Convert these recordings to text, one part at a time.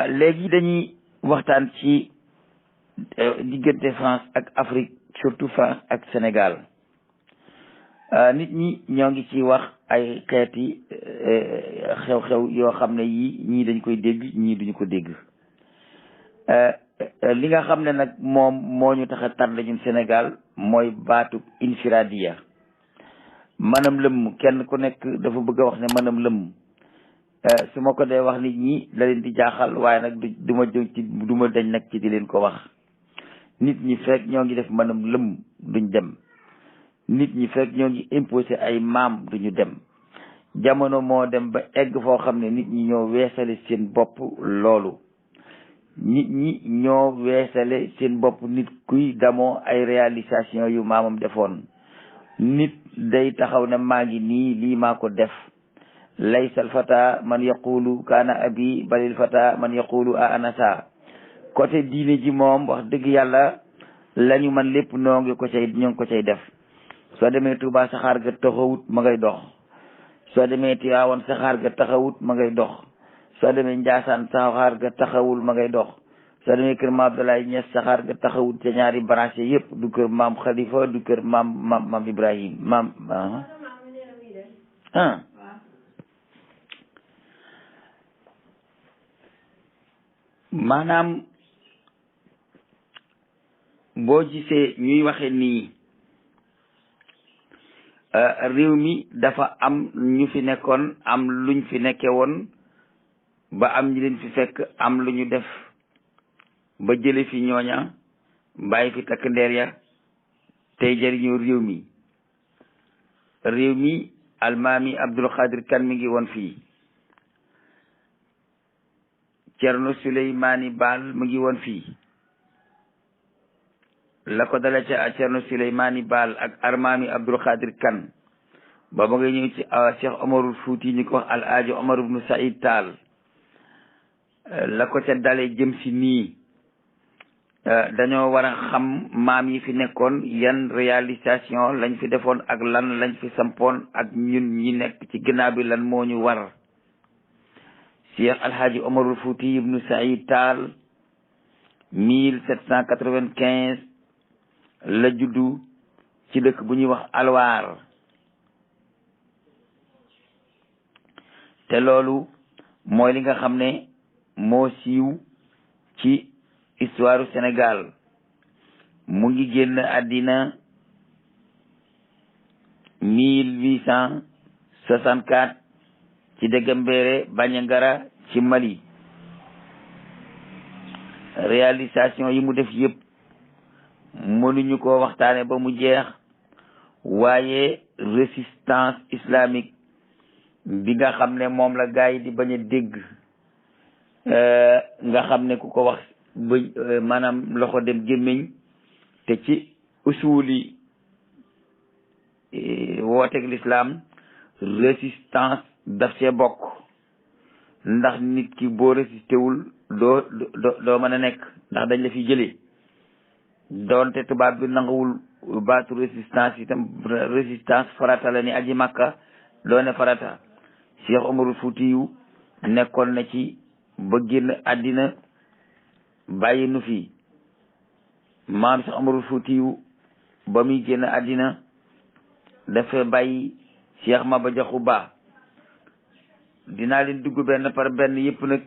léegi dañuy waxtaan ci diggante France ak Afrique surtout France ak Sénégal. nit ñi ñoo ngi ci wax ay xeeti xew-xew yoo xam ne yii ñii dañ koy dégg ñii duñu ko dégg. li nga xam ne nag moom moo ñu tax a tardé ñun Sénégal mooy baatu infiradiya, manam lëmm. kenn ku nekk dafa bëgg a wax ne manam lëmm. su ma ko dee wax nit ñi la leen di jaaxal, waaye nag du ma dañ nag ci di leen ko wax. nit ñi fekk ñoo ngi def manam lëmm duñ dem. nit ñi fekk ñoo ngi imposé ay maam duñu dem. jamono moo dem ba egg foo xam ne nit ñi ñoo weesale seen bopp loolu. nit ñi ñoo weesale seen bopp nit kuy damoo ay réalisation yu maamam defoon. nit day taxaw ne maa ngi nii lii maa ko def. laysa al fata man yaqulu kaana abi balil fata man yaqulu a anasa. côté diine ji moom wax dëgg yàlla lañu man lépp ñoo ngi ko cay def. soo demee Touba saxaar ga taxawut ma ngay dox. soo demee Tiwaawan saxaar ga taxawut ma ngay dox. soo demee Njaasaan saxaar ga taxawul ma ngay dox. soo demee kër maam Abdoulaye Niass saxaar ga taxawut ca ñaari branché yëpp, du kër maam Khalifa du kër maam Ibrahim maanaam boo gisee ñuy waxe nii réew mi dafa am ñu fi nekkoon am luñ fi nekke woon ba am ñi leen fi fekk am lu ñu def ba jële fi ñooña bàyyi fi takk ndeer ya tey jëriñoo réew mi almaami Abdul Xaadir Kan mi ngi woon fii. Cerno Suleymaani Baal mu ngi woon fii. la ko dala ca Cerno Suleymaani Baal ak almaami Abdul Xaadir Kan ba ba nga ñëw ci Cheikh Omarul Fuuti ñu ko wax al aaji Omar ibnu Saïd Taal la ko ca dale jëm si nii dañoo war a xam maam yi fi nekkoon yan réalisation lañ fi defoon ak lan lañ fi sampoon ak ñun ñi nekk ci ginnaaw bi lan moo ñu war. Cheikh Alhaaji Omarul Fuuti ibnu Saïd Taal 1795 la juddu ci dëkk bu ñuy wax Alwaar. te loolu mooy li nga xam ne moo siiw ci histoire du Sénégal. mu ngi génn àddina 1864 ci Degembéré Bandiagara ci Mali. réalisation yi mu def yëpp mënuñu ko waxtaane ba mu jeex, waaye résistance islamique bi nga xam ne moom la gaa yi di bañ a dégg, nga xam ne ku ko wax ba maanaam loxo dem gémmiñ, te ci usuli wooteeg l'islam résistance daf cee bokk. ndax nit ki boo résisté wul doo mën a nekk, ndax dañ la fi jëlee. doonte tubaab bi nanguwul baatu résistance itam, résistance farata la ni aji makka doone farata. Cheikh Omarul Fuutiyu nekkoon na ci ba génn àddina bàyyi nu fi. maam Cheikh Omarul Fuutiyu ba muy génn àddina dafa bàyyi Cheikh Maba Jaxu Ba. dinaa leen dugg benn par benn yëpp nag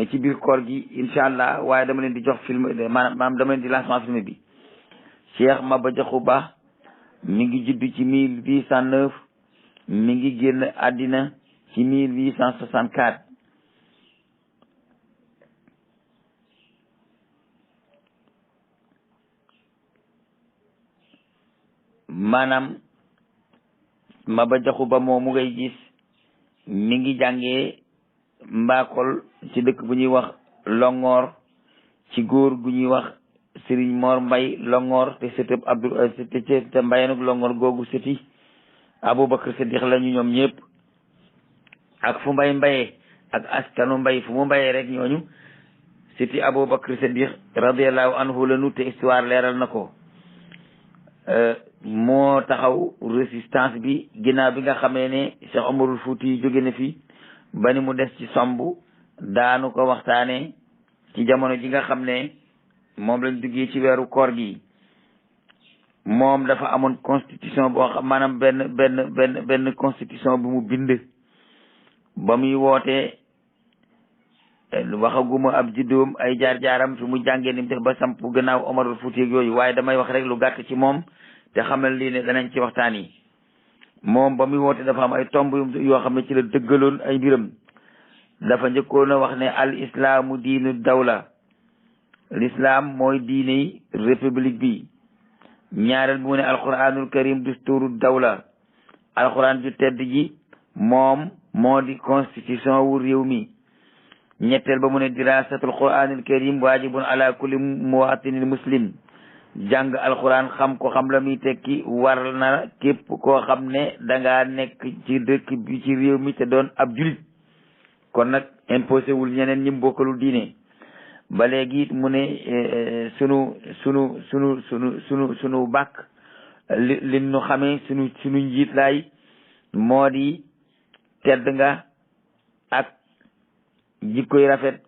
ci biir koor gi incha allah, waaye dama leen di jox film maanaam dama leen di lancement film bi. Cheikh Maba Jaxu Ba mi ngi judd ci 1809 mi ngi génn àddina ci 1864. maanaam Maba Jaxu Ba moomu ngay gis mi ngi jàngee Mbakol ci dëkk bu ñuy wax Longoor ci góor gu ñuy wax Serigne Mor Mbay Longoor, te sëtëb te mbayanuk Longoor googu sëti Aboubacar Sadiq lañu ñoom ñëpp. ak fu mbay mbayee ak askanu mbay fu mu mbayee rek ñooñu sëti Aboubacar Sadiq radiyallahu anhu lañu, te histoire leeral na ko. moo taxaw résistance bi ginnaaw bi nga xamee ne Cheikh Omarul Fuuti jóge na fi ba ni mu des ci somb daanu ko waxtaane ci jamono ji nga xam ne moom lañ duggee ci weeru koor gi. moom dafa amoon constitution boo xam maanaam benn constitution bu mu bind ba muy wootee waxaguma ab juddoom ay jaar-jaaram fi mu jàngee ni mu def ba samp gannaaw Omarul Fuuti yooyu, waaye damay wax rek lu gàtt ci moom te xamal lii ne danañ ci waxtaan yi. moom ba muy woote dafa am ay tomb yoo xam ne ci la dëggaloon ay mbiram. dafa njëkkoon a wax ne al islaamu diinu dawla, l'islam mooy diiney république bi. ñaareel bi mu ne alquranul karim dusturu dawla, alquran ju tedd ji moom moo di constitution wu réew mi. ñetteel ba mu ne dirasatul quranil karim waajibun ala kulli muwatinil muslim, jàng alquran xam ko xam la muy tekki war na képp koo xam ne dangaa nekk ci dëkk bi ci réew mi te doon ab julit. kon nag imposé wul ñeneen ñi bokkalul diine. ba léegi it mu ne sunu bàkk li nu xamee sunu njiit laay moo di tedd nga ak jikkoy rafet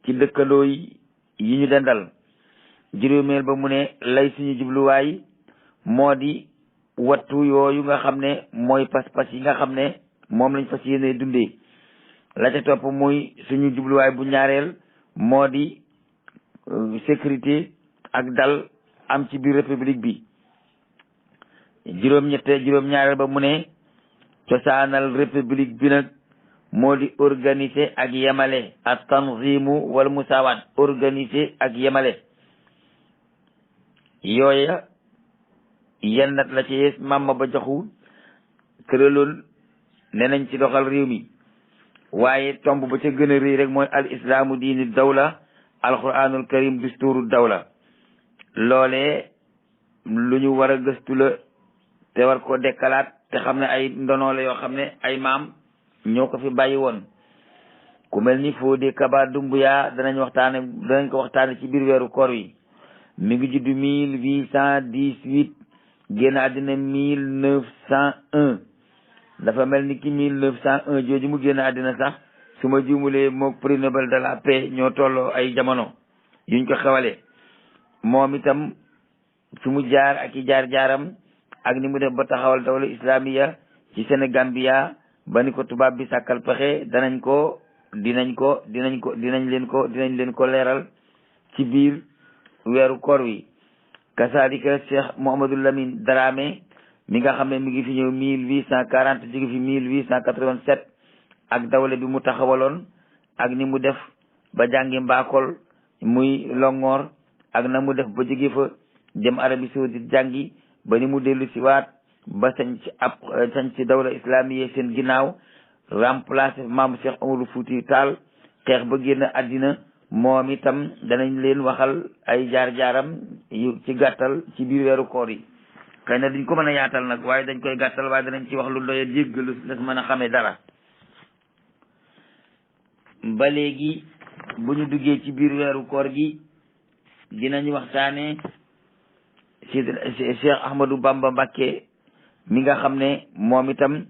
ci dëkkandoo yi ñu dendal. juróomeel ba mu ne lay suñu jubluwaay moo di wattu yooyu nga xam ne mooy pas-pas yi nga xam ne moom lañ fas yéene dundee. la ca topp muy suñu jubluwaay bu ñaareel moo di sécurité ak dal am ci biir république bi. juróom-ñaareel ba mu ne cosaanal république bi nag moo di organiser ak yemale ak tanzimu wal musawaat, organiser ak yemale. yooya yennat la ci Mama Ba Jaxu tëraloon ne nañ ci doxal réew mi. waaye tomb ba ca gën a rëy rek mooy al islaamu diini dawla, alquranul karim dusturu dawla. loolee lu ñu war a gëstu la te war ko dekkalaat te xam ne ay ndono la yoo xam ne ay maam ñoo ko fi bàyyi woon. ku mel ni Fodé Kaba Doumbouya danañ ko waxtaane ci biir weeru koor wi. mi ngi judd 1818 génn àddina 1901. dafa mel ni ki 1901 jooju mu génn àddina sax su ma juumulee mook prix Nobel de la paix ñoo tolloo ay jamono yuñ ko xewale. moom itam fi mu jaar ak i jaar-jaaram ak ni mu def ba taxawal dawla islamiya ci Sénégambia ba ni ko tubaab bi sàkkal pexe dinañ leen ko leeral ci biir weeru koor wi. kasaalika Cheikh Mouhamadou Lamine Dramé mi nga xam ne mi ngi fi ñëw 1840 jóge fi 1887 ak dawle bi mu taxawaloon ak ni mu def ba jàngi Mbakol muy Longoor ak na mu def ba jóge fa dem Arabie Saoudite jàngi ba ni mu dellu si waat ba sañ ci dawla islamiye seen ginnaaw remplacé maam Cheikh Omarou Fouti Tall xeex ba génn àddina. moom itam danañ leen waxal ay jaar-jaaram yu ci gàttal ci biir weeru koor yi. xëy na duñ ko mën a yaatal nag waaye dañ koy gàttal waaye danañ ci wax lu doy dégg lu des mën a xamee dara. ba léegi bu ñu duggee ci biir weeru koor gi dinañ waxtaane ci Cheikh Ahmadou Bamba Mbacké mi nga xam ne moom itam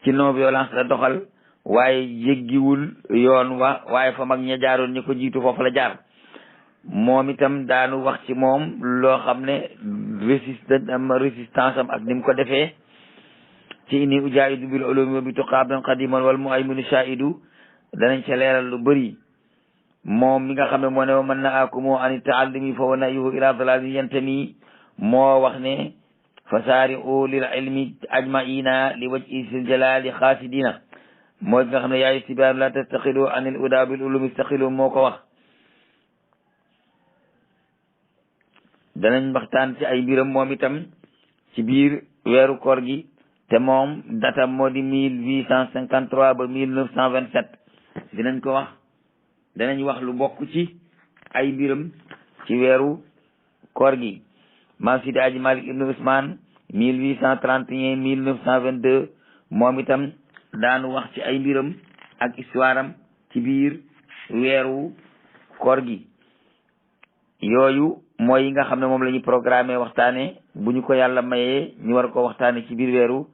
ci non violence la doxal waaye yéggiwul yoon waaye fa mag ña jaaroon ñi ko jiitu foofu la jaar. moom itam daanu wax ci moom loo xam ne résistance am ak ni mu ko defee ci inni ujaahidu bil ulumi wa bi tuqaaban qadiman wal mu'ayminu shaahidu danañ ca leeral lu bëri. moom mi nga xam ne moo ne wa man nahaakumu ani taallumi fa wa nahyuhu ila dalalin yantami moo wax ne fasaari'u lil ilmi ajmaina li wajhi sil jalali xaasidina mooy nga xam ne yaayu sibaar la tastaxilu anil uda bil ulumi istaxilu moo ko wax. danañ waxtaan ci ay mbiram moom itam ci biir weeru koor gi te moom datam moo di 1853 ba 1927 dinañ ko wax. danañ wax lu bokk ci ay mbiram ci weeru koor gi. maam Sidi Aji Malik ibnu Ousmane 1831 1922 moom itam daanu wax ci ay mbiram ak histoire am ci biir weeru koor gi. yooyu mooy yi nga xam ne moom la ñu programmé waxtaane bu ñu ko yàlla mayee ñu war ko waxtaane ci biir weeru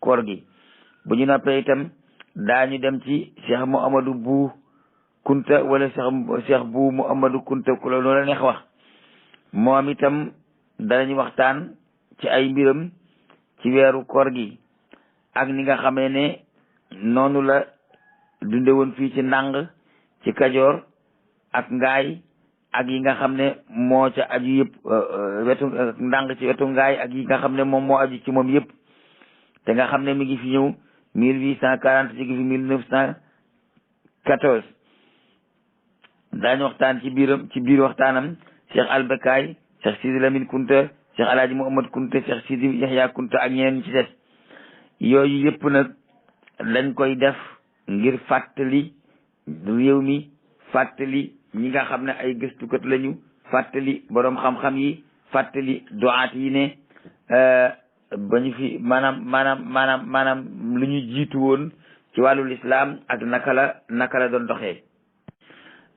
koor gi. bu ñu noppee itam daañu dem ci Cheikh Mouhamadou Bou Kunta wala Cheikh bu Muhammadu Kunta ku la loola neex wax moom itam danañu waxtaan ci ay mbiram ci weeru koor gi ak ni nga xamee ne noonu la dunde woon fii ci ndàng ci Kajoor ak Ngaay ak yi nga xam ne moo ca aju yëpp wetu ndàng ci wetu Ngaay ak yi nga xam ne moom moo aju ci moom yëpp te nga xam ne mi ngi fi ñëw 1840 ci gi fi 1914 daañu waxtaan ci biir waxtaanam Cheikh Albekaay Cheikh Sidi Lamine Kunta Cheikh Alaaji Muhammad Kunta Cheikh Sidi Yahya Kunta ak ñeneen ci des yooyu yëpp nag dañ koy def ngir fàttali réew mi fàttali ñi nga xam ne ay gëstukat lañu fàttali boroom xam-xam yi fàttali duwaat yi ne ba ñu fi maanaam lu ñu jiitu woon ci wàllu lislaam ak naka la doon doxee.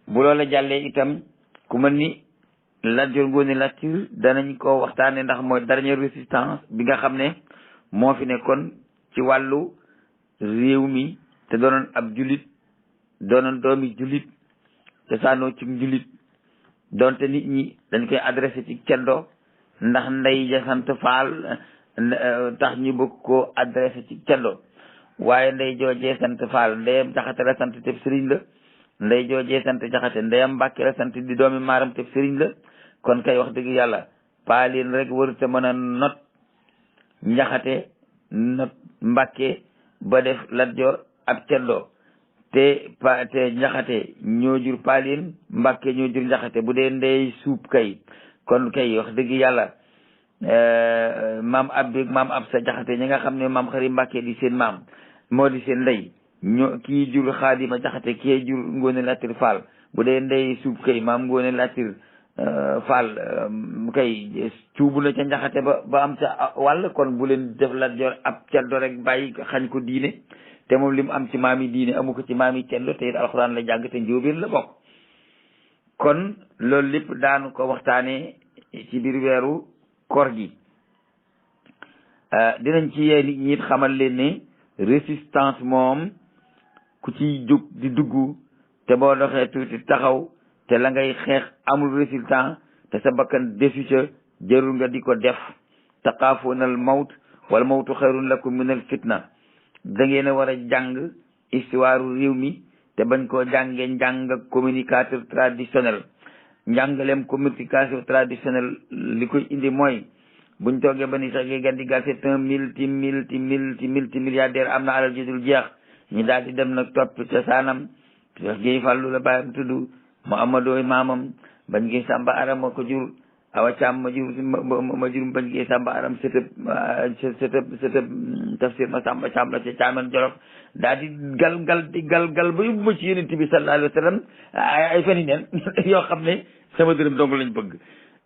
bu loola jàllee itam ku mel ni Lat Joor Ngoone Latiir danañ ko waxtaane ndax mooy dernière résistance bi nga xam ne moo fi nekkoon ci wàllu réew mi te doonoon ab jullit doonoon doomi jullit te saanoo ci jullit donte nit ñi dañ koy adressé ci ceddo ndax ndey ja sant Faal tax ñu bëgg koo adressé ci ceddo waaye ndey joojee sant Faal ndeyam Jaxate la sant teb sëriñ la ndey joojee sant Jaxate ndeyam Mbàkke la sant di doomi maaram teb sëriñ la kon kay wax dëgg yàlla paalin rek warut a mën a not Njaxate not Mbàkke ba def Lat Joor ab ceddo te Njaxate ñoo jur paalin Mbàkke ñoo jur Njaxate bu dee ndey suub kay kon kay wax dëgg yàlla maam ab sa Jaxate ñi nga xam ne maam Xari Mbàkke di seen maam moo di seen ndey ñoo kii jur Xaadima Jaxate kii jur Ngoone Latiir Faal bu dee ndey suub kay maam Ngoone Latiir Faal kay cuubu na ca Njaxate ba am ca wàll kon bu leen def Lat Joor ab ceddo rek bàyyi xañ ko diine te moom li mu am ci maami diine amu ko ci maami ceddo te it alxuraan la jàng te njóobeen la bokk kon loolu lépp daanu ko waxtaane ci biir weeru koor gi dinañ ci yee nit ñi it xamal leen ne résistance moom ku ci jóg di dugg te boo doxee tuuti taxaw te la ngay xeex amul résultat te sa bakkan desu ca jarul nga di ko def taqaafuuna al mawt wal mawtu xayrun lakum min al fitna da ngeen a war a jàng histoire réew mi te bañ koo jàngee njàng communicateur traditionnel njàngaleem communication traditionnel li koy indi mooy buñ toogee ba ni sax Gandigal c'est un multimilliardaire am na alal ji dul jeex ñu daal di dem nag topp ca saanam Cheikh Gueye Fallou la bàyyam tudd Muhammadooy maamam bañ Gueye Samba Aram ma ko jur Awa Caam ma jur bañ Gueye Samba Aram sëtëb tafsir ma Samba Caam la ca Caamen Jolof daal di gal ba yóbbu ma ci Yonent bi sallallahu alayhi wa sallam ay feni neen yoo xam ne sama dërëm dong lañ bëgg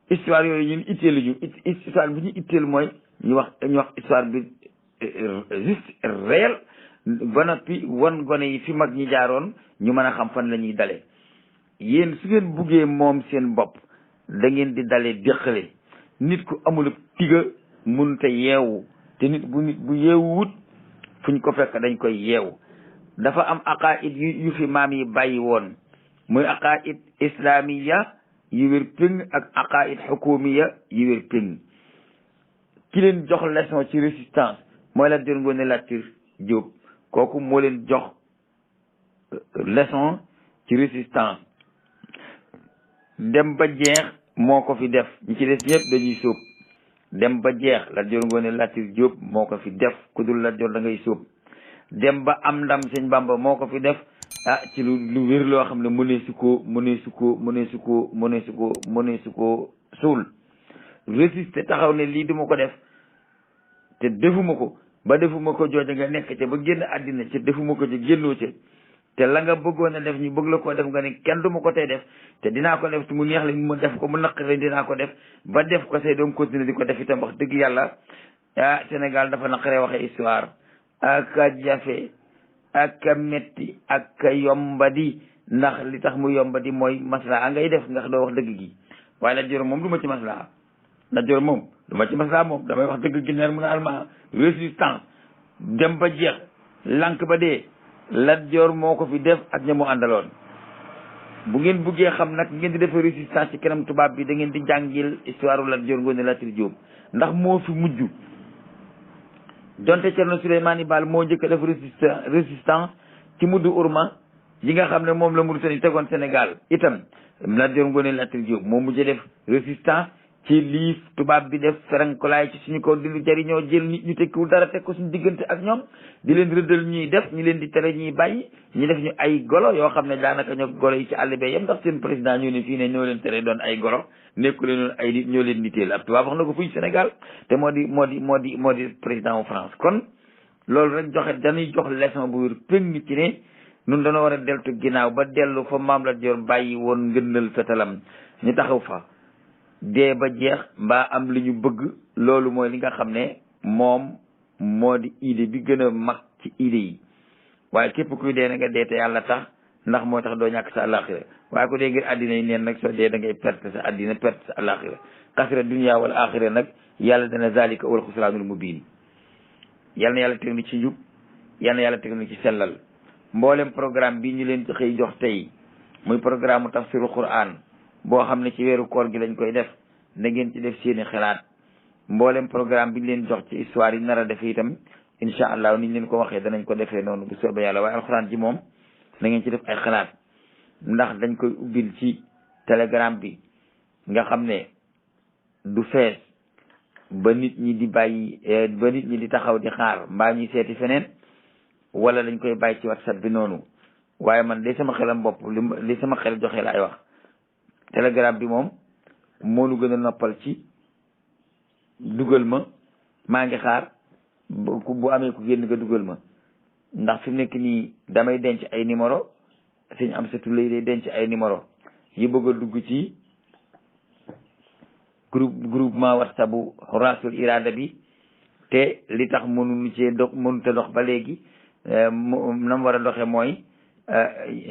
histoire yooyu ñun itteelu ñu histoire bi ñu itteelu mooy ñu wax histoire bi juste réel ba noppi won gone yi fi mag ñi jaaroon ñu mën a xam fan la ñuy dale yéen su ngeen buggee moom seen bopp da ngeen di dale déqale nit ku amul tiga mun te yeewu te nit bu yeewuwut fuñ ko fekk dañ koy yeewu dafa am aqaid yu fi maam yi bàyyi woon muy aqaid islamiya yu wér péng ak aqaid xukumiya yu wér péng ki leen jox leçon ci résistance mooy Lat Joor Ngoone Latiir Jóob kooku moo leen jox leçon ci résistance dem ba jeex moo ko fi def ñi ci des ñëpp dañuy sóob dem ba jeex Lat Joor Ngoone Latiir Jóob moo ko fi def ku dul Lat Joor da ngay sóob dem ba am ndam Sëñ Bamba moo ko fi def ci lu wér loo xam ne mënee su ko suul résister taxaw ne lii duma ko def te defuma ko ba defuma ko jooja nga nekk ca ba génn àddina ca defuma ko ca génnoo ca te la nga bëggoon a def ñu bëgg la koo def nga ne kenn du ma ko tey def te dinaa ko def te mu neex la mu def ko mu naqare dinaa ko def ba def ko say doom continuer di ko def itam wax dëgg yàlla Sénégal dafa naqaree waxee histoire ak a jafe ak a metti ak a yombadi ndax li tax mu yombadi mooy maslaa ngay def ndax doo wax dëgg gi waaye Lat Joor moom du ma ci maslaa Lat Joor moom du ma ci maslaa moom damay wax dëgg gi neer mun a alma résistance dem ba jeex lank ba dee Lat Joor moo ko fi def ak ña mu àndaloon bu ngeen buggee xam nag ngeen di defee résistance ci kanam tubaab bi da ngeen di jàngil histoire Lat Joor Ngoone Latir Jóob ndax moo fi mujj donte Cerno Souleymane Baal moo njëkk a def résistance ci muddu urma yi nga xam ne moom la Mauritanie tegoon Sénégal itam Lat Joor Ngoone Latir Jóob moo mujj def résistance ci liif tubaab bi def ferankolaay ci suñu kaw di lu jariñoo jël nit ñu tekkiwul dara teg ko suñu diggante ak ñoom di leen rëddal ñuy def ñi leen di tere ñuy bàyyi ñu def ñu ay golo yoo xam ne daanaka ñoo golo yi ci àll bee yem ndax seen président ñu ne fii ne ñoo leen tere doon ay golo nekku leen noonu ay nit ñoo leen niteel ab tubaab wax na ko fuy Sénégal te moo di président wu France kon loolu rek dañuy jox leçon bu wér péng ci ne nun dañoo war a deltu ginnaaw ba dellu fa Maam Lat Joor bàyyi woon ngënnal fetalam ñu taxaw fa dee ba jeex mbaa am li ñu bëgg loolu mooy li nga xam ne moom moo di idée bi gën a mag ci idée yi waaye képp kuy dee na nga dee te yàlla tax ndax moo tax doo ñàkk sa àllaaxira waaye ku dee ngir àddina yi neen nag soo dee da ngay perte sa àddina perte sa àllaaxira xasira dunya wal axira nag yàlla dana zalika wal xusraanul mubiin yal na yàlla teg ni ci njub yal na yàlla teg ni ci sellal mboolem programme bi ñu leen ci xëy jox tey muy programme mu tafsirul Qur'an boo xam ne ci weeru koor gi lañ koy def na ngeen ci def seeni xalaat mboolem programme bi ñu leen jox ci histoire yi nar a def itam incha allah niñ leen ko waxee danañ ko defee noonu bu soobee yàlla waaye alxuraan ji moom na ngeen ci def ay xalaat ndax dañ koy ubbil ci telegram bi nga xam ne du fees ba nit ñi di bàyyi ba nit ñi di taxaw di xaar mbaa ñuy seeti feneen wala dañ koy bàyyi ci whatsapp bi noonu waaye man li sama xelam bopp li sama xel joxe laay wax telegram bi moom moo nu gën a noppal ci dugal ma maa ngi xaar bu amee ku génn nga dugal ma ndax fi mu nekk nii damay denc ay numéro suñu am sa tulay day denc ay numéro yi bëgg a dugg ci groupement whatsapp bu Hurratul Irada bi te li tax mënuñu cee mënut a dox ba léegi nam war a doxee mooy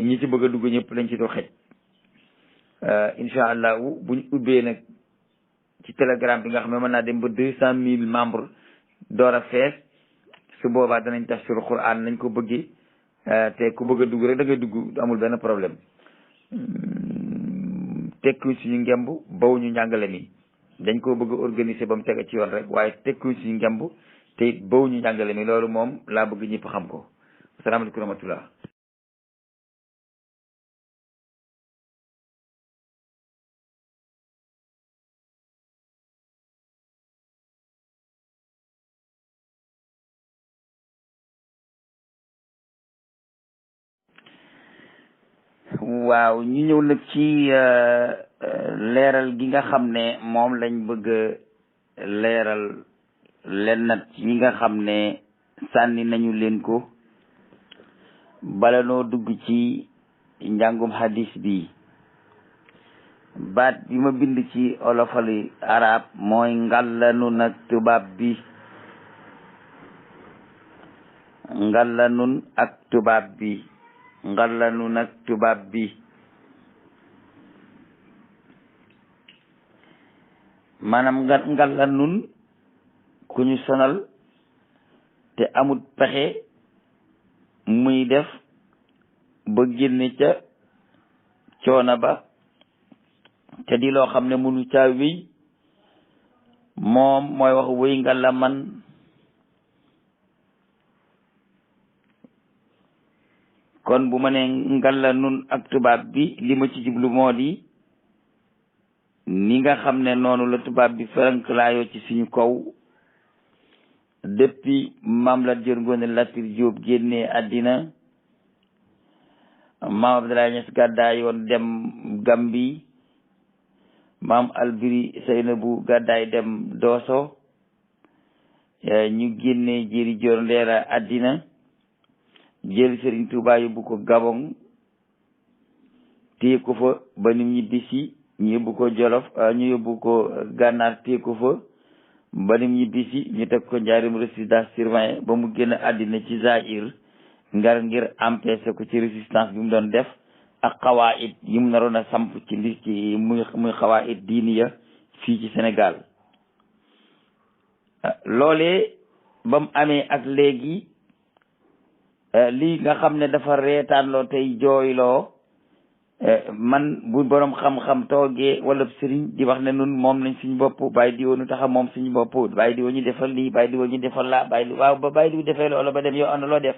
ñi ci bëgg a dugg ñëpp lañ ci do xej incha allahu buñ ubbee nag ci telegram bi nga xam ne mën naa dem ba 200,000 membres door a fees su boobaa danañ tafsir Qur'an nañ ko bëggee te ku bëgg a dugg rek da ngay dugg amul benn problème tekkuñ suñu ngemb bawuñu njàngale mi dañ koo bëgg a organiser ba mu tege ci yoon rek waaye tekkuñ suñu ngemb te it bawuñu njàngale mi loolu moom laa bëgg ñëpp xam ko asalaamaaleykum wa rahmatullah. waaw ñu ñëw nag ci leeral gi nga xam ne moom lañ bëgg leeral lennat yi nga xam ne sànni nañu leen ko bala noo dugg ci njàngum hadis bi baat bi ma bind ci olofali arab mooy ngallanu nag tubaab bi ngallanun ak tubaab bi ngallanu nag tubaab bi maanaam ngallanun ku ñu sonal te amut pexe muy def ba génne ca coona ba te di loo xam ne mënu caa wéy moom mooy wax wéy ngalla man kon bu ma ne ngalla nun ak tubaab bi li ma ci jublu moo di ni nga xam ne noonu la tubaab bi feranklaayoo ci suñu kaw depuis Maam Lat Joor Ngoone Latir Jóob génnee àddina Maam Abdoulaye Niass gàddaay yoon dem Gambi Maam Alburi Seynabu gàddaay dem Dooso ñu génnee Jéeri Joor Ndeera àddina jël Sëriñ Tuubaa yóbbu ko Gabon téye ko fa ba nim ñibbisi ñu yóbbu ko Jolof ñu yóbbu ko Gànnaar téye ko fa ba nim ñibbisi ñu teg ko Njaaréem résidence surveillée ba mu génn àddina ci Zaïre ngir empêcher ko ci résistance bi mu doon def ak xawaayit yi mu naroon a samp ci li ci muy xawaayit diiniya fii ci Sénégal loolee ba mu amee ak léegi lii nga xam ne dafa reetaanloo tey jooyloo man bu borom xam-xam toogee wala sëriñ di wax ne nun moom nañ suñu bopp bàyyi diwoo nu taxa moom suñu bopp bàyyi diwoo ñu defal lii bàyyi diwoo ñu defal laa waaw ba bàyyi diw defee loola ba dem yow ana loo def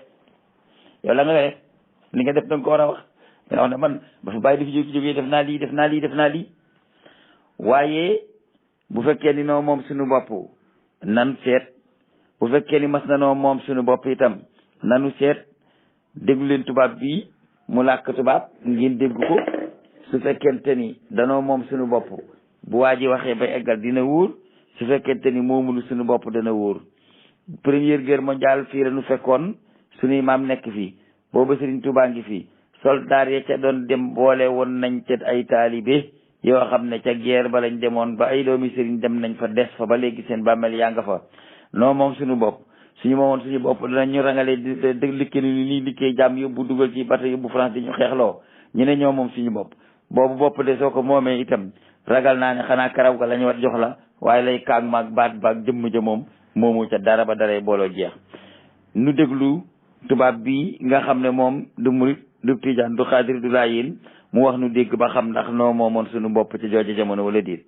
yow la nga def li nga def da nga ko war a wax nga wax ne man ba fa bàyyi di fi jógee def naa lii def naa lii def naa lii waaye bu fekkee ni noo moom suñu bopp nan seet bu fekkee ni mas na noo moom suñu bopp itam nanu seet déglu leen tubaab bii mu làkk tubaab ngeen dégg ko su fekkente ni danoo moom suñu bopp bu waa ji waxee ba eggal dina wóor su fekkente ni moomulu suñu bopp dana wóor première guerre mondiale fii la nu fekkoon suñuy maam nekk fii booba Sëriñ Tuubaa ngi fii soldaar ya ca doon dem boole woon nañ ca ay taalibe yoo xam ne ca guerre ba lañ demoon ba ay doomi sëriñ dem nañ fa des fa ba léegi seen bàmmeel yaa nga fa noo moom suñu bopp suñu moomoon suñu bopp danañ ñu rangalee di liggéey ni nii liggéey jàmm yóbbu dugal ci bato yóbbu France di ñu xeexloo ñu ne ñoo moom suñu bopp boobu bopp de soo ko moomee itam ragal naa ne xanaa karaw ga la ñu war jox la waaye lay kaag maag baat baag jëmm ja moom moomu ca dara ba daray booloo jeex nu déglu tubaab bi nga xam ne moom du murit du tijaan du xaadir du laayeen mu wax nu dégg ba xam ndax noo moomoon suñu bopp ci jooju jamono wala déet.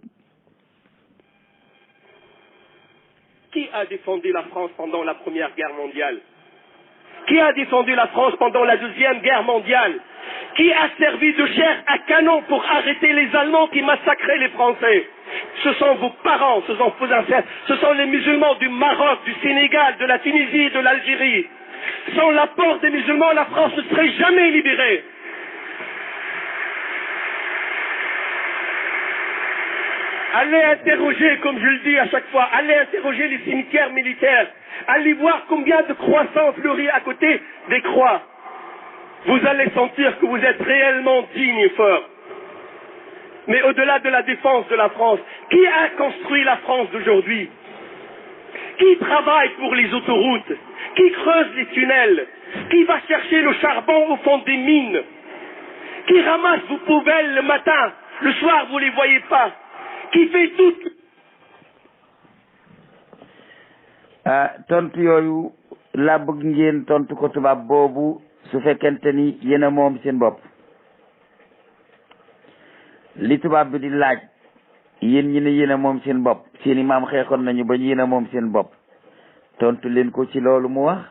Qui a défendu la France pendant la Première Guerre mondiale? Qui a défendu la France pendant la Deuxième Guerre mondiale? Qui a servi de chair à canon pour arrêter les Allemands qui massacraient les Français? Ce sont vos parents, ce sont vos ancêtres, ce sont les musulmans du Maroc, du Sénégal, de la Tunisie et de l'Algérie. Sans l'apport des musulmans, la France ne serait jamais libérée. Allez interroger, comme je le dis à chaque fois, allez interroger les cimetières militaires. Allez voir combien de croix sont fleuries à côté des croix. Vous allez sentir que vous êtes réellement digne et fort. Mais au-delà de la défense de la France, qui a construit la France d'aujourd'hui? Qui travaille pour les autoroutes? Qui creuse les tunnels? Qui va chercher le charbon au fond des mines? Qui ramasse vos poubelles le matin? Le soir, vous ne les voyez pas. Qui fait tout? tontu yooyu laa bëgg ngeen tontu ko tubaab boobu su fekkente ni yéen a moom seen bopp li tubaab bi di laaj yéen ñi ne yéen a moom seen bopp seeni maam xeexoon nañu ba yéen a moom seen bopp tontu leen ko ci loolu mu wax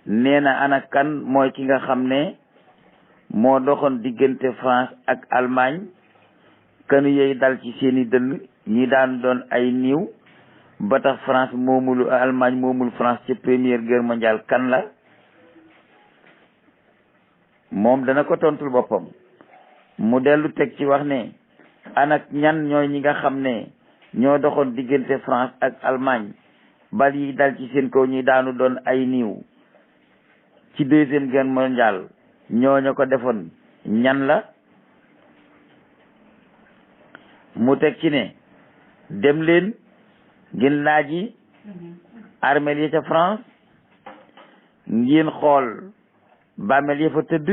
nee na ana kan mooy ki nga xam ne moo doxoon diggante France ak Allemagne kanu yey dal ci seeni dënn ñi daan doon ay niiw ba tax France moomul Allemagne moomul France ci première guerre mondiale kan la moom dana ko tontul boppam mu dellu teg ci wax ne anak ñan ñooy ñi nga xam ne ñoo doxoon diggante France ak Allemagne bal yi dal ci seen kaw ñi daanu doon ay niiw ci deuxième guerre mondiale ñooñu ko defoon ñan la mu teg ci ne dem leen ngeen laaji armeel yi ca France ngeen xool bàmmeel yi fa tëdd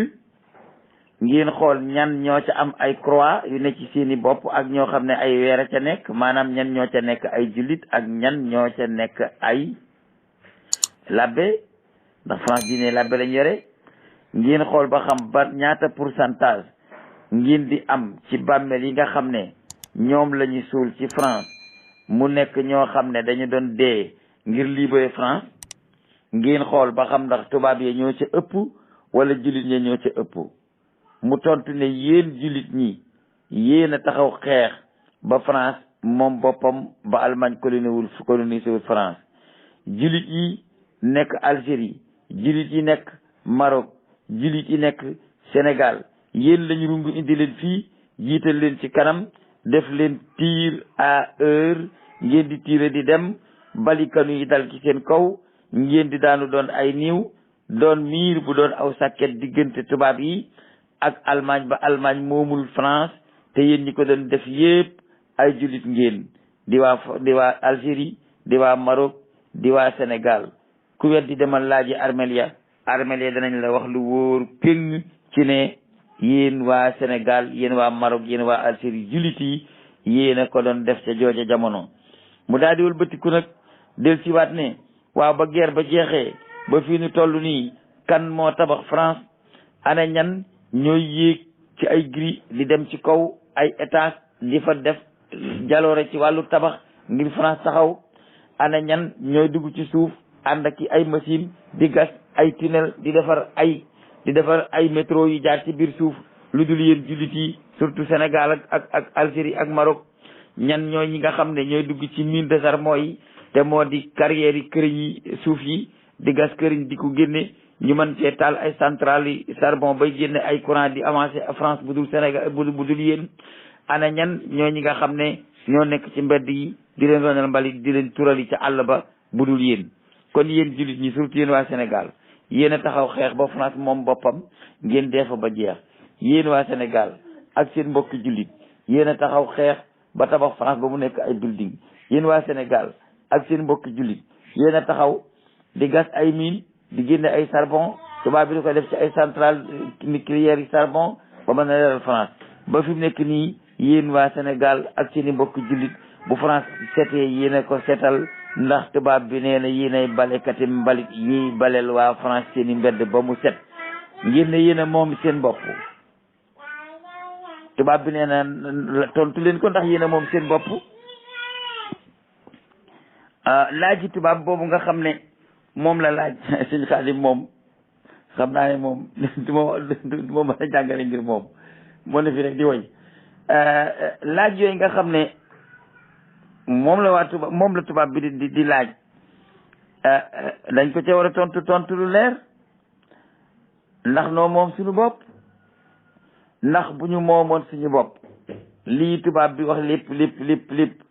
ngeen xool ñan ñoo ca am ay croix yu ne ci seeni bopp ak ñoo xam ne ay weer a ca nekk maanaam ñan ñoo ca nekk ay jullit ak ñan ñoo ca nekk ay labbe ndax France diine labbe lañ yore ngeen xool ba xam ba ñaata pourcentage ngeen di am ci bàmmeel yi nga xam ne ñoom la ñu suul ci France mu nekk ñoo xam ne dañu doon dee ngir libérer France ngeen xool ba xam ndax tubaab yi ñoo ca ëpp wala jullit ñi ñoo ca ëpp mu tontu ne yéen jullit ñi yéen a taxaw xeex ba France moom boppam ba Allemagne colonisé wul France jullit yi nekk Algérie jullit yi nekk Maroc jullit yi nekk Sénégal yéen lañu rungu indi leen fii jiital leen ci kanam def leen tir à heure ngeen di tiire di dem balikanu yi dal ci seen kaw ngeen di daanu doon ay niiw doon miir bu doon aw sàkket diggante tubaab yi ak Allemagne ba Allemagne moomul France te yéen ñi ko doon def yépp ay jullit ngeen di waa Algérie di waa Maroc di waa Sénégal ku weddi demal laaji armeel ya danañ la wax lu wóor péng ci ne yéen waa Sénégal yéen waa Maroc yéen waa Algérie jullit yi yéen a ko doon def ca jooja jamono mu daal di wëlbatiku nag del siwaat ne waaw ba guerre ba jeexee ba fii nu toll nii kan moo tabax France ana ñan ñooy yéeg ci ay gris di dem ci kaw ay étage di fa def jaloore ci wàllu tabax ngir France taxaw ana ñan ñooy dugg ci suuf ànd ak ay machine di gas ay tunnel di defar ay métro yu jaar ci biir suuf lu dul yéen jullit yi surtout Sénégal ak Algérie ak Maroc ñan ñooy ñi nga xam ne ñooy dugg ci mine de charbon yi te moo di carrières yi këriñ yi suuf yi di gas këriñ di ko génne ñu mën cee taal ay centrales yi charbon bay génne ay courant di avancé France bu dul Sénégal bu dul yéen ana ñan ñoo ñi nga xam ne ñoo nekk ci mbedd yi di leen ronal mbalit di leen turali ca àll ba bu dul yéen kon yéen jullit ñi surtout yéen waa Sénégal yéen a taxaw xeex ba France moom boppam ngeen dee fa ba jeex yéen waa Sénégal ak seen mbokki jullit yéen a taxaw xeex ba tabax France ba mu nekk ay building yéen waa Sénégal ak seen mbokki jullit yéen a taxaw di gas ay mine di génne ay charbon tubaab bi di ko def ci ay centrale nucléaire yi charbon ba mën a leeral France ba fi mu nekk nii yéen waa Sénégal ak seen i mbokki jullit bu France setee yéen a ko setal ndax tubaab bi nee na yéen ay balekati mbalit yiy baleel waa France seen i mbedd ba mu set ngeen ne yéen a moom seen bopp tubaab bi nee na tontu leen ko ndax yéen a moom seen bopp laaji tubaab boobu nga xam ne moom la laaj sëñ Xaadim moom xam naa ne moom du ma mën a jàngale ngir moom moo ne fi rek di woy laaj yooyu nga xam ne moom la tubaab bi di laaj dañ ko ca war a tontu lu leer ndax noo moom suñu bopp ndax bu ñu moomoon suñu bopp lii tubaab bi wax lépp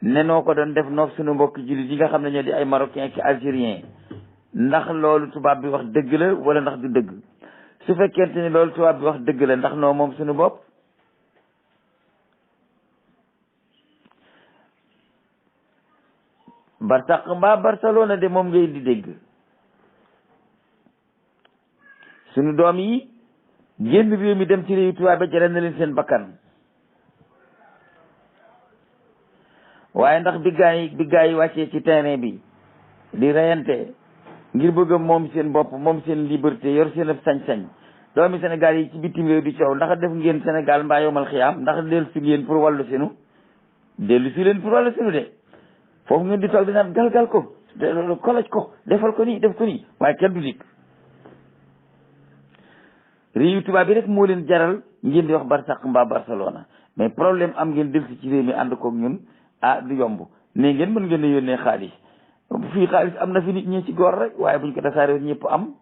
ne noo ko doon def noog suñu mbokk jullit yi nga xam ne ñoo di ay marocain ki algérien ndax loolu tubaab bi wax dëgg la wala ndax du dëgg su fekkente ni loolu tubaab bi wax dëgg la ndax noo moom suñu bopp Barsaq mbaa Barcelone de moom ngay di dégg suñu doom yi génn réew mi dem ci réew tubaab ba jaral na leen seen bakkan waaye ndax bi gaa yi wàccee ci terrain bi di reyante ngir bëgg a moom seen bopp moom seen liberté yor seen ab sañ-sañ doomi Sénégal yi ci bitim réew di coow ndax def ngeen Sénégal mbaa yomal xiyaam ndax dellu si ngeen pour wàllu sinu dellu si leen pour wàllu sinu de foofu ngeen di toog di naan galgal ko koloj ko defal ko nii def ko nii waaye kenn du dikk réew tubaab bi rek moo leen jaral ngeen di wax Barsaq mbaa Barcelona mais problème am ngeen dellu si ci réew mi ànd koog ñun du yomb ne ngeen mën ngeen a yónnee xaalis fii xaalis am na fi nit ñi ci góor rek waaye buñ ko tasaare woon ñëpp am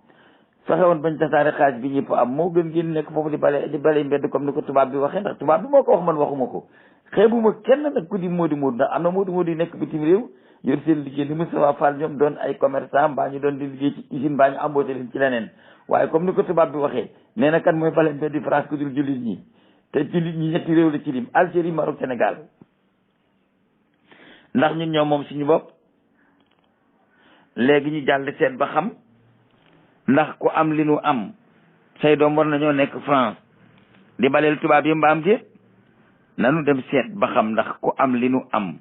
fexe woon bañ tasaare xaalis bi ñëpp am moo gën ngeen nekk foofu di bale mbedd comme ni ko tubaab bi waxee ndax tubaab bi moo ko wax man waxuma ko xeebuma kenn nag ku di moodu ndax am na moodu yi nekk bitim réew yor seen liggéey ni Moustapha Fall ñoom doon ay commerçant mbaa ñu doon di liggéey ci usine mbaa ñu embauché leen ci leneen waaye comme ni ko tubaab bi waxee nee na kan mooy bale mbedd France ku dul jullit ñi te jullit ñi ñetti réew la ci lim Algérie Maroc Sénégal ndax ñun ñoo moom suñu bopp léegi ñu jàll seet ba xam ndax ku am li nu am say doom war nañoo nekk France di baleel tubaab yi mbaam déet nanu dem seet ba xam ndax ku am li nu am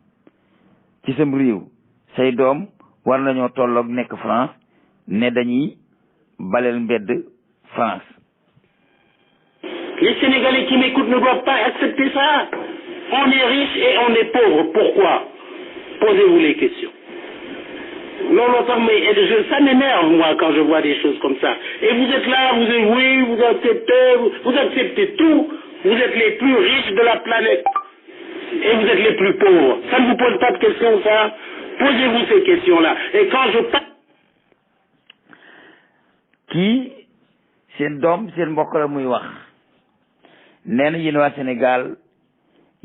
ci sam réew say doom war nañoo tolloog nekk France ne dañuy baleel mbedd France. Les Sénégalais qui m'écoutent ne doivent pas accepter ça. On est riche et on est pauvre. Pourquoi? Posez-vous les questions. Non, mais ça m'énerve, moi, quand je vois des choses comme ça. Et vous êtes là, vous acceptez tout. Vous êtes les plus riches de la planète. Et vous êtes les plus pauvres. Ça ne vous pose pas de questions, ça? Posez-vous ces questions-là. Et quand je parle... kii seen doom seen mbokk la muy wax nee na yéen waa Sénégal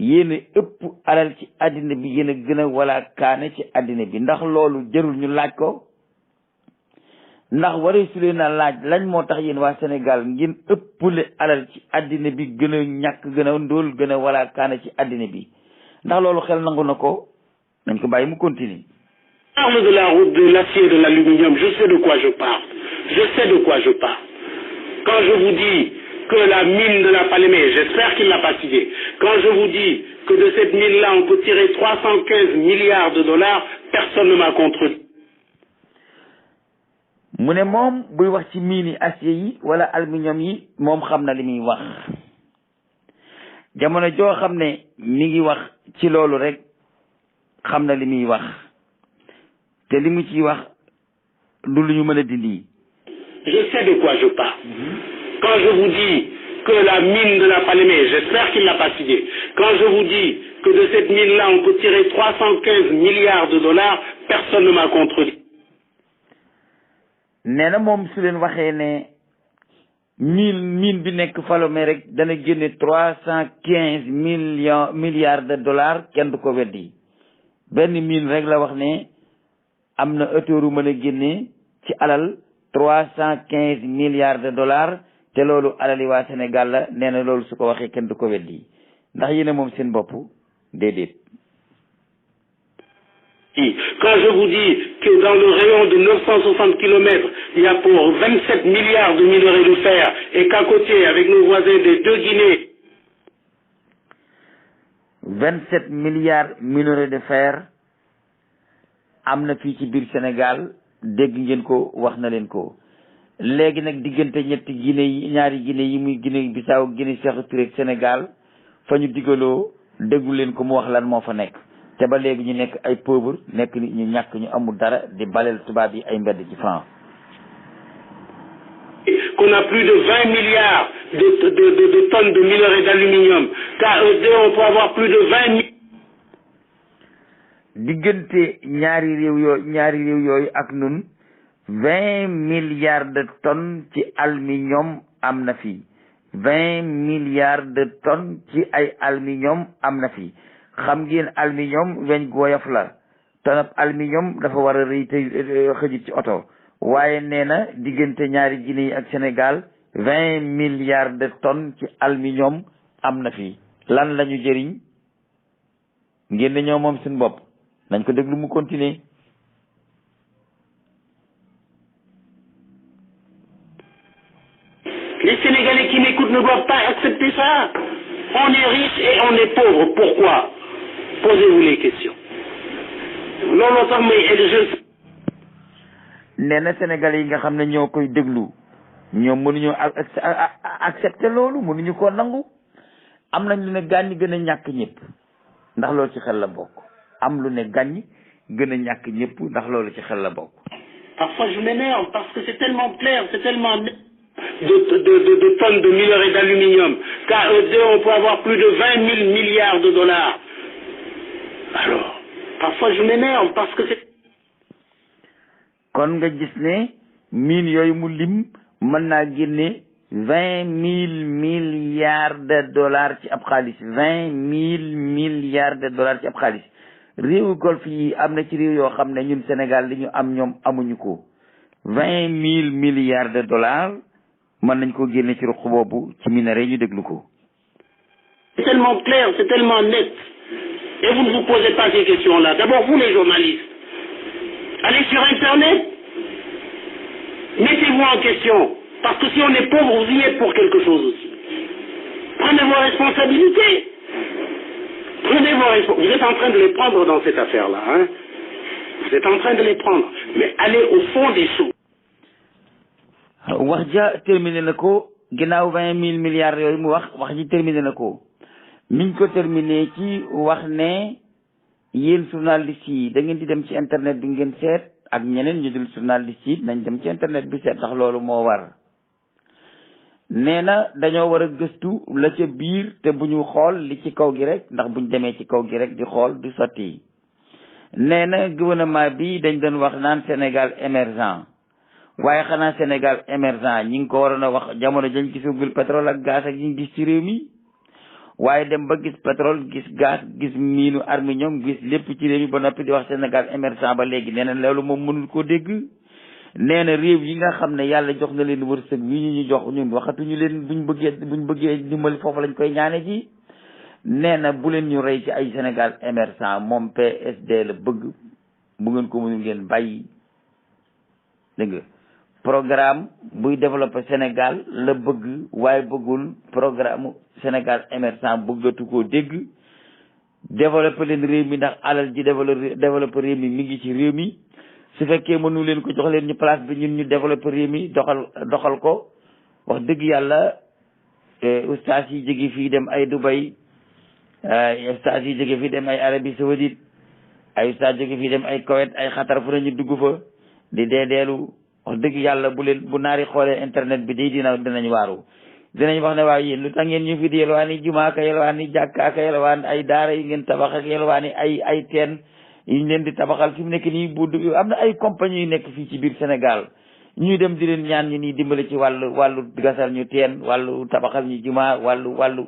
yéen a ëpp alal ci àddina bi yéen a gën a wala kaane ci àddina bi ndax loolu jarul ñu laaj ko ndax waree su leen a laaj lañ moo tax yéen waa Sénégal ngeen ëpple alal ci àddina bi gën a ñàkk gën a ndóol gën a wala kaane ci àddina bi ndax loolu xel nangu na ko nañ ko bàyyi mu continue. Parle de la route, de l'acier, de l'aluminium, je sais de quoi je parle. Je sais de quoi je parle. Quand je vous dis que la mine de la Falémé, j'espère qu'il n'a pas cité, quand je vous dis que de cette mine-là, on peut tirer 315 milliards de dollars, personne ne m'a contredit. mu ne moom buy wax ci mine yi acier yi wala aluminium yi moom xam na li muy wax jamono joo xam ne mi ngi wax ci loolu rek xam na li muy wax te li mu ciy wax du lu ñu mën a dindi. Je sais de quoi je parle. Quand je vous dis que la mine de la Falémé, j'espère qu'il l'a pas cité. Quand je vous dis que de cette mine-là, on peut tirer 315 milliards de dollars, personne ne m'a contredit. nee na moom su leen waxee ne mine bi nekk Falémé rek dana génne 315 milliards de dollars kenn du ko weddi benn mine rek la wax ne am na auteuru mën a génne ci alal 315 milliards de dollars te loolu alali waa Sénégal la nee na loolu su ko waxee kenn du ko weddi ndax yéen a moom seen bopp déedéet. Quand je vous dis que dans le rayon de 960 kilomètres, il y a pour 27 milliards de minerais de fer et qu'à côté, avec nos voisins des deux Guinées, 27 milliards minerais de fer am na fii ci biir Sénégal dégg ngeen ko wax na leen ko léegi nag diggante ñetti Guinée yi ñaari Guinée yi muy Guinée Bissau Guinée Sékou Touré Sénégal fa ñu digaloo déggu leen ko mu wax lan moo fa nekk te ba léegi ñu nekk ay pauvre nekk nit ñu ñàkk ñu amul dara di baleel tubaab yi ay mbedd ci France. qu'on a plus de 20 milliards de tonnes de minerais d'aluminium. KED, on peut avoir plus de 20 milliards. diggante ñaari réew yooyu ak nun 20 milliards de tonnes ci aluminium am na fi 20 milliards de tonnes ci ay aluminium am na fi xam ngeen aluminium weñ gu woyof la tonab aluminium dafa war a rëy te xëjit ci oto waaye nee na diggante ñaari Guinée yi ak Sénégal 20 milliards de tonnes ci aluminium am na fi lan la ñu jëriñ ngeen ne ñoo moom seen bopp nañ ko déglu mu continuer. Les Sénégalais qui m'écoutent ne doivent pas accepter ça. On est riche et on est pauvre. Pourquoi? Posez-vous les questions. looloo tax may élection. nee na Sénégalais yi nga xam ne ñoo koy déglu ñoom mënuñoo accepter loolu mënuñu koo nangu am nañ lu ne gàññi gën a ñàkk ñëpp ndax loolu ci xel la bokk am lu ne gàññi gën a ñàkk ñëpp ndax loolu ci xel la bokk. Parfois je m'énerve parce que c'est tellement clair, c'est tellement de tonnes de minerais d'aluminium. KED, on peut avoir plus de 20 000 milliards de dollars. Alors, parfois je m'énerve parce que c'est... kon nga gis ne mine yooyu mu lim mën naa génne 20 000 milliards de dollars ci ab xaalis 20 000 milliards de dollars ci ab xaalis réewu golf yi am na ci réew yoo xam ne ñun Sénégal li ñu am ñoom amuñu ko 20 000 milliards de dollars mën nañ ko génne ci ruq boobu ci minerais ñu déglu ko. C'est tellement clair, c'est tellement net. Et vous ne vous posez pas ces questions-là. D'abord, vous les journalistes, allez sur Internet, mettez-vous en question. Parce que si on est pauvre, vous y êtes pour quelque chose aussi. Prenez vos responsabilités. Prenez vos responsabilités. Vous êtes en train de les prendre dans cette affaire-là, hein. Vous êtes en train de les prendre. Mais allez au fond des choses. wax ja terminé na ko ginnaaw 20 000 milliards yooyu mu wax ji terminé na ko miñ ko terminé ci wax ne yéen journalistes yi da ngeen di dem ci internet bi ngeen seet ak ñeneen ñu dul journalistes yi nañ dem ci internet bi seet ndax loolu moo war nee na dañoo war a gëstu la ca biir te bu ñu xool li ci kaw gi rek ndax buñ demee ci kaw gi rek di xool du sotti nee na gouvernement bi dañ doon wax naan Sénégal émergent waaye xanaa Sénégal émergent ñi ngi ko waroon a wax jamono jañ gisagul pétrole ak gaz ak yi gis ci réew mi waaye dem ba gis pétrole gis gaz gis miinu aluminium gis lépp ci réew mi ba noppi di wax Sénégal émergent ba léegi nee na loolu moom mënul koo dégg nee na réew yi nga xam ne yàlla jox na leen wërsëg wi ñu jox ñun waxatuñu leen buñ bëggee dimbali foofu lañ koy ñaane ji nee na bu leen ñu rey ci ay Sénégal émergent moom PSD la bëgg bu ngeen ko mënul ngeen bàyyi dégg nga programme buy développer Sénégal la bëgg waaye bëggul programme Sénégal émergent bëggatu koo dégg développer leen réew mi ndax alal ji développer réew mi ngi ci réew mi su fekkee mënu leen ko jox leen ñu place bi ñun ñu développé réew mi doxal ko wax dëgg yàlla ustaas yi jóge fii dem ay Dubai ustaas yi jóge fii dem ay Arabie Saoudite ay ustaas jóge fii dem ay Koweït ay Qatar fu nañu dugg fa di deedeelu wax dëgg yàlla bu naari xoolee internet bi day dinañ waaru dinañ wax ne waaw yéen lu tax ngeen ñu fi di yelwaani jumaa ka yelwaani jàkka ka yelwaan ay daara yi ngeen tabax ak yelwaani ay teen yi ñu leen di tabaxal fi mu nekk nii am na ay compagnie yu nekk fii ci biir Sénégal ñuy dem di leen ñaan ñi nii dimbale ci wàllu gasal ñu teen wàllu tabaxal ñu jumaa wàllu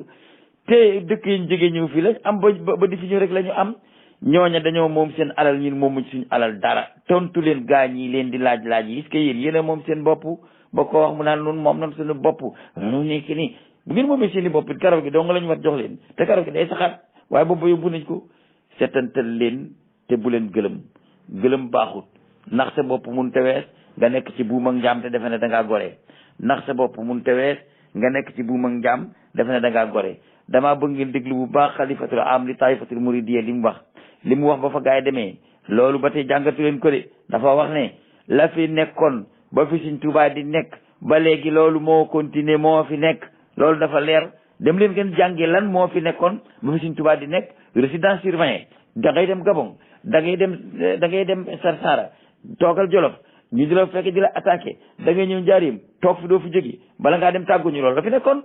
te dëkk yi ñu jógee ñëw fii la am ba di fi ñëw rek la ñu am ñooña dañoo moom seen alal ñun moomuñ suñu alal dara tontu leen gaañ yi leen di laaj yi est-ce que yéen a moom seen bopp ba ko wax mu naan noonu moom noonu suñu bopp nu nekk nii bu ngeen moomee seen i bopp it karaw gi dong la ñu war jox leen te karaw gi day saxaat waaye boobu yóbbu nañ ko setantal leen te bu leen gëlëm baaxut ndax sa bopp mun te wees nga nekk ci buum ak njaam te defe ne da ngaa gore ndax sa bopp mun te wees nga nekk ci buum ak njaam defe ne da ngaa gore damaa bëgg ngeen déglu bu baax xalifatul am li taifatul muridiyya li mu wax ba fa gaa yi demee loolu ba tey jàngatu leen ko de dafa wax ne la fi nekkoon ba fi Sëriñ Tuubaa di nekk ba léegi loolu moo continuer moo fi nekk loolu dafa leer dem leen ngeen jàngi lan moo fi nekkoon ba fi Sëriñ Tuubaa di nekk résidence surveillée da ngay dem Gabon da ngay dem Sarsara toogal Jolof ñu di la fekk di la attaqué da ngay ñëw Njaaréem toog fi doo fi jógi bala ngaa dem tàgguñu loolu la fi nekkoon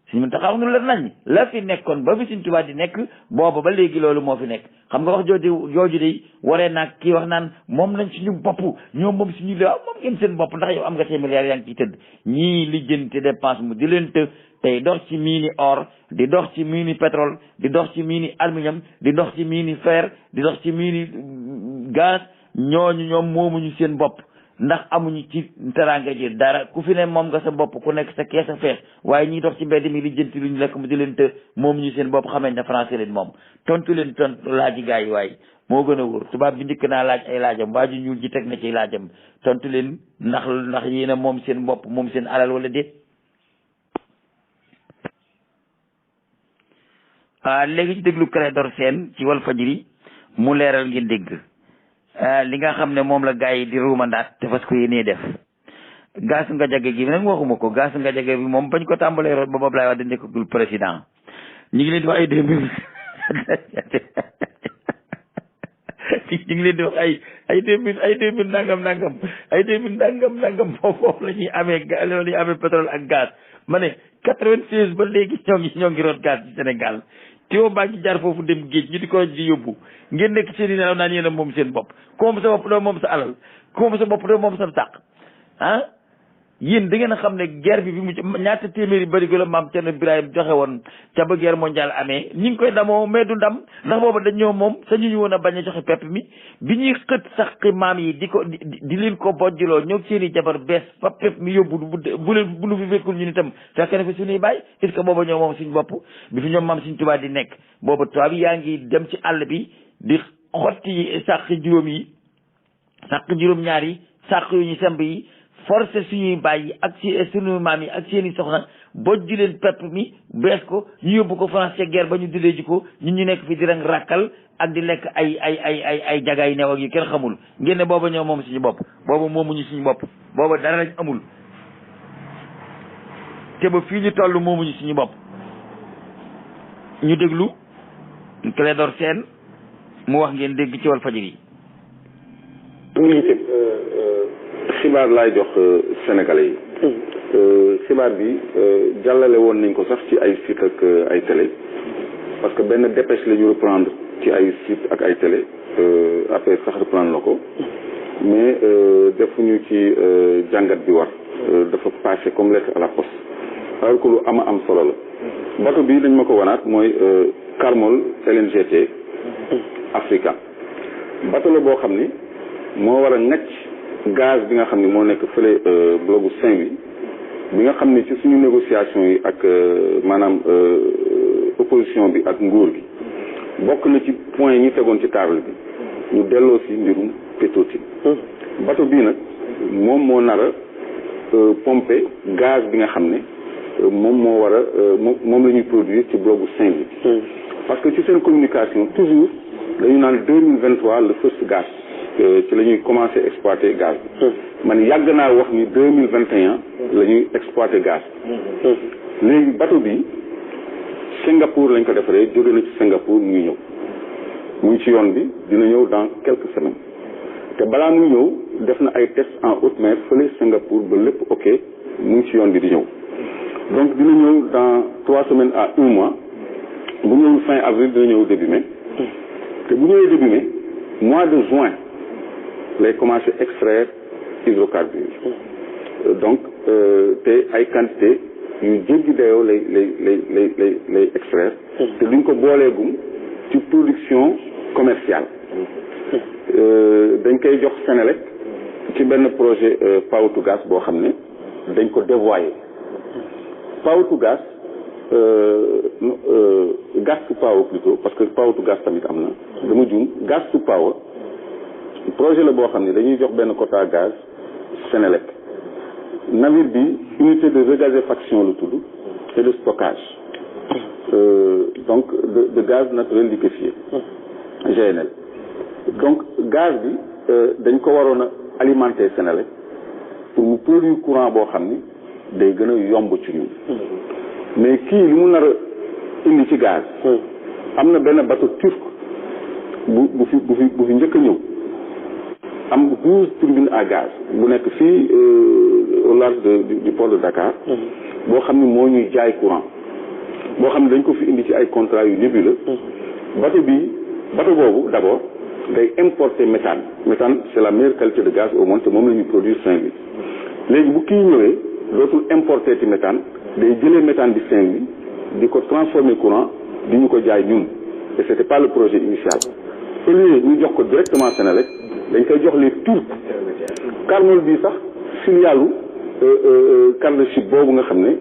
suñu mën taxaw nu la nañ la fi nekkoon ba fi Sëriñ Tuubaa di nekk booba ba léegi loolu moo fi nekk xam nga wax jooju de waree naag kii wax naan moom nañ suñu bopp ñoom moom suñu la moom ngeen seen bopp ndax yow am nga 5 milliards yaa ngi ciy tëdd ñii lijjanti dépense mu di leen të tey dox ci miini or di dox ci miini pétrole di dox ci miini aluminium di dox ci miini fer di dox ci miini gaz ñoom moomuñu seen bopp ndax amuñu ci teraanga ji dara ku fi ne moom nga sa bopp ku nekk sa kees a fees waaye ñiy dox ci mbedd mi li jënti luñu lekk mu di leen të moom ñu seen bopp xamee ne français leen moom tontu laaji gaa yi waaye moo gën a wóor tubaab bi njëkk naa laaj ay laajam waa ji ñuul ji teg na ci laajam tontu leen ndax yéen a moom seen bopp moom seen alal wala déet. léegi ci déglu Clédor Sène ci Walfadjri mu leeral ngeen dégg li nga xam ne moom la gars yi di ruumandaat te fas ko yéenee def gaasu nga jage gi nag waxuma ko gaasu nga jage bi moom bañ ko tàmbalee root boobu Abdoulaye Wade nekkagul président ñu ngi leen di wax ay 2000 ñu ngi leen di wax ay 2000 nangam foofu la ñuy amee pétrole ak gaz ma ne 96 ba léegi ñoo ngi root gaz ci Sénégal Théo baa ngi jaar foofu dem géej ñu di ko di yóbbu ngeen nekk seen i nelaw naan yéen a moom seen bopp ku moom sa bopp doo moom sa alal ku moom sa bopp doo moom sa tàq ah yéen da ngeen a xam ne guerre bi mu ñaata téeméeri barigo la maam Cerno Birahim joxe woon ca ba guerre mondiale amee ñi ngi koy damoo mais du ndam ndax booba dañoo moom sañu ñu woon a bañ a joxe pepp mi bi ñuy xët sax maam yi di leen ko bojjiloo ñëw seen i jabar bees fa pepp mi yóbbu bu nu fi fekkul ñu itam fekk na fi suñuy bàyyi est-ce que booba ñoo moom suñu bopp bi fi ñoom maam Sëriñ Tuubaa di nekk booba tubaab yi yaa ngi dem ci àll bi di xotti sàq juróom yi sàq juróom-ñaar yi sàq yu ñu semb yi forcé suñuy bàyyi ak suñuy maam yi ak seeni soxna bojj leen pepp mi bees ko ñu yóbbu ko France ca guerre ba ñu dilee ji ko ñun ñu nekk fi di rang rakkal ak di lekk ay jagaay new ak yu kenn xamul ngeen ne booba ñoo moom suñu bopp booba moomuñu suñu bopp booba dara lañ amul te ba fii ñu toll moomuñu suñu bopp ñu déglu Clédor Sène mu wax ngeen dégg ci Walfadjri xibaar laay jox sénégalais yi xibaar bi jàllale woon nañ ko sax ci ay site ak ay télé parce que benn dépêche la ñu reprendre ci ay site ak ay télé après sax reprendre la ko mais defuñu ci jàngat bi war dafa passé comme lettre à la poste alors que lu am solo la bateau bi dañ ma ko wanaat mooy Carmol LNGT Africa bateau la boo xam ni moo war a ngacc gaz bi nga xam ne moo nekk fële blogu Saint-Louis bi nga xam ne ci suñu négociation yi ak maanaam opposition bi ak nguur gi bokk na ci point yi ñu tegoon ci table bi ñu delloo si mbirum Petro-Tim bateau bii nag moom moo nar a pomper gaz bi nga xam ne moom moo war a moom la ñuy produire ci blogu Saint-Louis parce que ci seen communication toujours dañu naan 2023 le first gaz ci la ñuy commencé exploiter gaz bi man yàgg naa wax ni 2021 la ñuy exploiter gaz léegi bateau bi Singapour lañ ko defaree jóge na ci Singapour mu ngi ñëw mu ngi ci yoon bi dina ñëw dans quelques semaines te balaa muy ñëw def na ay tests en haute mer fële Singapour ba lépp ok mu ngi ci yoon bi di ñëw donc dina ñëw dans 3 semaines à 1 mois bu ñëwul fin avril dina ñëw début mai te bu ñëwee début mai mois de juin lay commencé extraire hydrocarbures donc te ay quantité yu jéggi dayoo lay extraire te duñ ko booleegum ci production commerciale dañ koy jox Senelec ci benn projet Power to Gas boo xam ne dañ ko dévoyer Power to Gas Gas to Power plutôt parce que Power to Gas tamit am na dama juum Gas to Power projet la boo xam ne dañuy jox benn quota gaz Senelec navire bi unité de regazéfaction la tudd et de stockage donc de gaz naturel liquéfié GNL donc gaz bi dañ ko waroon a alimenter Senelec pour mu produire courant boo xam ni day gën a yomb ci ñun mais kii li mu nar a indi ci gaz am na benn bateau turc bu fi njëkk a ñëw am 12 turbines à gaz bu nekk fii au large du port de Dakar boo xam ne moo ñuy jaay courant boo xam ne dañ ko fi indi ci ay contrats yu nébuleux bateau boobu d'abord day importer méthane c'est la meilleure qualité de gaz au monde te moom la ñuy produire Saint-Louis léegi bu kii ñëwee dootul importer ci méthane day jëlee méthane di Saint-Louis di ko transformer courant di ñu ko jaay ñun et c'était pas le projet initial au lieu ñu jox ko directement Senelec dañ koy jox les Turcs Carmel bii sax filialu Carleship boobu nga xam ne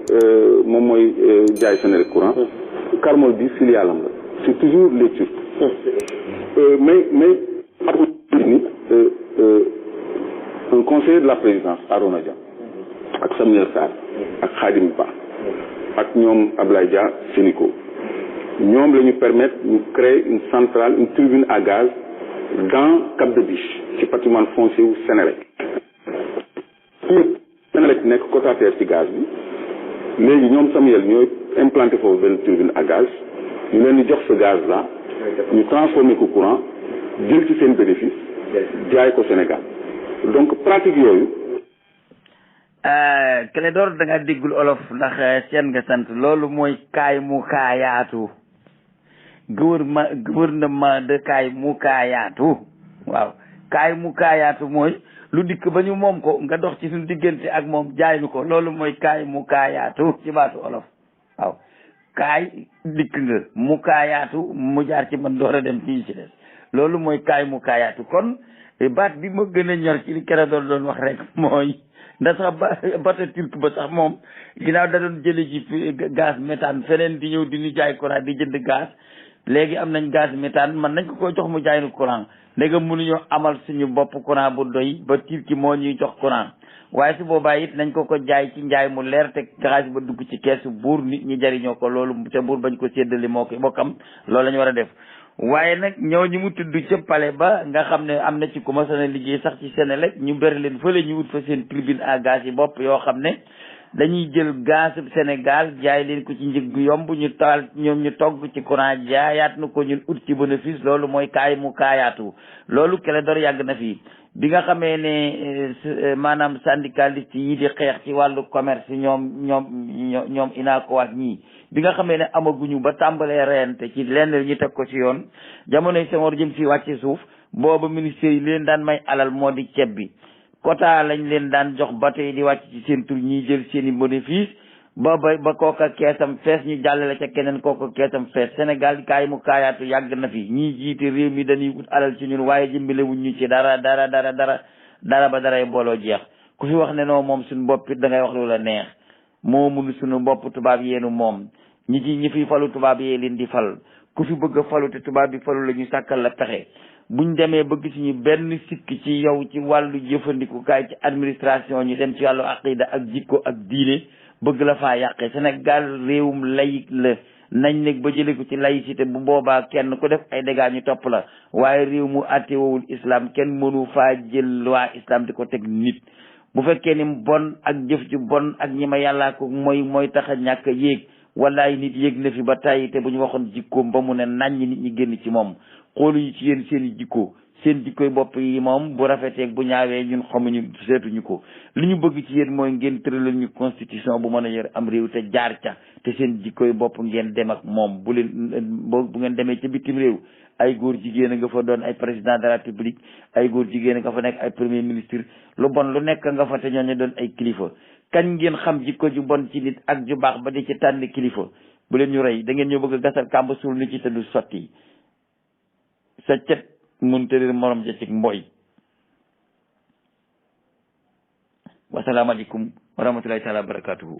moom mooy jaay Senelec courant Carmel bi filialam la c'est toujours les Turcs mais un conseiller de la présidence Arona Dia ak Samuel Sarr ak Khadim Ba ak ñoom Ablaye Dia Sénico ñoom la ñu permettre ñu créer une centrale une turbine à gaz dans Cap de Biche ci patrimoine foncier wu Senelec Senelec nekk quotataire ci gaz bi léegi ñoom Samuel ñooy implanté foofu benn turbine à gaz ñu leen di jox ce gaz là ñu transformer ko courant jël ci seen bénéfice jaay ko Sénégal donc pratique yooyu Clédor da nga déggul olof ndax seen nga sant loolu mooy kaay mu kaayaatu gouvernement de kaay mu kaayaatu waaw kaay mu kaayaatu mooy lu dikk ba ñu moom ko nga dox ci suñu diggante ak moom jaay ñu ko loolu mooy kaay mu kaayaatu ci baatu olof waaw kaay dikk nga mu kaayaatu mu jaar ci man door a dem ci ci des loolu mooy kaay mu kaayaatu kon baat bi ma gën a ñor ci li Clédor doon wax rek mooy ndax sax bateau turc ba sax moom ginnaaw da doon jële ji gaz méthane feneen di ñëw di ñu jaay courant di jënd gaz léegi am nañ gaz méthane man nañ ko jox mu jaay nu courant léegi mënuñoo amal suñu bopp courant bu doy ba turc moo ñuy jox courant waaye su boobaa it nañ ko jaay ci njaay mu leer te xaalis ba dugg ci keesu buur nit ñi jariñoo ko loolu te buur bañ ko séddale moo ko bokkam loolu la ñu war a def waaye nag ñoo ñi mu tudd ca palais ba nga xam ne am na ci ku ma sana liggéey sax ci Senelec ñu bari leen fële ñu wut fa seen turbine à gaz yi bopp yoo xam ne dañuy jël gaz Sénégal jaay leen ko ci njëg gu yomb ñu taal ñoom ñu togg ci courant jaayaat na ko ñun ut ci bénéfice loolu mooy kaay mu kaayaatu loolu Clédor yàgg na fii bi nga xamee ne maanaam syndicaliste yi di xeex ci wàllu commerce ñoom INACO ak ñii bi nga xamee ne amaguñu ba tàmbalee reyante ci lenn ñu teg ko ci yoon jamonoy Senghor jëm fii wàcce suuf booba ministère yi leen daan may alal moo di ceeb bi quota lañ leen daan jox ba tey di wàcc ci seen tur ñiy jël seen i bénéfice ba kooka keesam fees ñu jàllale ca keneen kooka keesam fees Sénégal kaay mu kaayaatu yàgg na fi ñii jiite réew mi dañuy ut alal ci ñun waaye jëmbale wuñ ñu ci dara ba daray booloo jeex ku fi wax ne noo moom suñu bopp it da ngay wax lu la neex moo mun suñu bopp tubaab yeenu moom ñi fi falu tubaab yee leen di fal ku fi bëgg a falu te tubaab bi falu la ñu sàkkal la pexe buñ demee ba gis ñu benn sikk ci yow ci wàllu jëfandikukaay ci administration ñu dem ci wàllu aqida ak jikko ak diine bëgg la faa yàqee Sénégal réewum laïc la nañ nekk ba jëlee ko ci laïcité bu boobaa kenn ku def ay dégâts ñu topp la waaye réew mu àttewul islam kenn mënu faa jël loi islam di ko teg nit. bu fekkee ni bon ak jëf ju bon ak ñi ma yàllaa ko mooy tax a ñàkk a yéeg wallaay nit yéeg na fi ba tàyyi te bu ñu waxoon jikkoom ba mu ne naññ nit ñi génn ci moom xooluñu ci yéen seen i jikko seen jikkoy bopp yi moom bu rafeteeg bu ñaawee ñun xamuñu seetuñu ko li ñu bëgg ci yéen mooy ngeen tëralal ñu constitution bu mën a yor am réew te jaar ca te seen jikkoy bopp ngeen dem ak moom bu ngeen demee ca bitim réew ay góor jigéen a nga fa doon ay président de la république ay góor jigéen a nga fa nekk ay premier ministre lu bon lu nekk nga fa te ñooñu doon ay kilifa kañ ngeen xam jikko ju bon ci nit ak ju baax ba di ci tànn kilifa bu leen ñu rey da ngeen ñoo bëgg a gasal kàmb suul ni ci te du sotti sa cet mun tërir morom ja ci mboy. Wasalaamaaleykum wa rahmatulahi taala wa barakatuhu